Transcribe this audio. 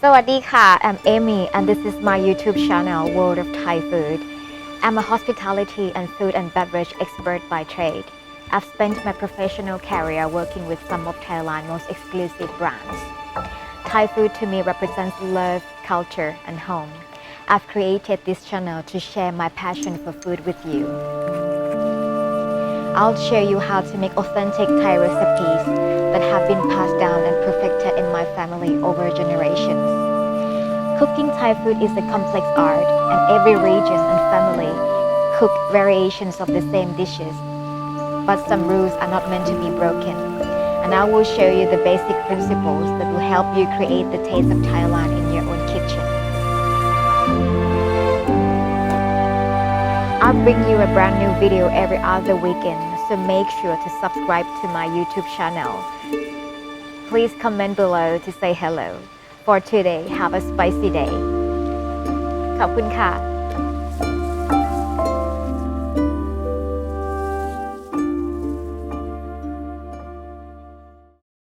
Sawadika, I'm Amy and this is my YouTube channel World of Thai Food. I'm a hospitality and food and beverage expert by trade. I've spent my professional career working with some of Thailand's most exclusive brands. Thai food to me represents love, culture and home. I've created this channel to share my passion for food with you. I'll show you how to make authentic Thai recipes that have been passed down and perfected in my family over generations. Cooking Thai food is a complex art and every region and family cook variations of the same dishes. But some rules are not meant to be broken. And I will show you the basic principles that will help you create the taste of Thailand in your own kitchen. I'll bring you a brand new video every other weekend, so make sure to subscribe to my YouTube channel. Please comment below to say hello. For today, have a spicy day. ขอบคุณค่ะ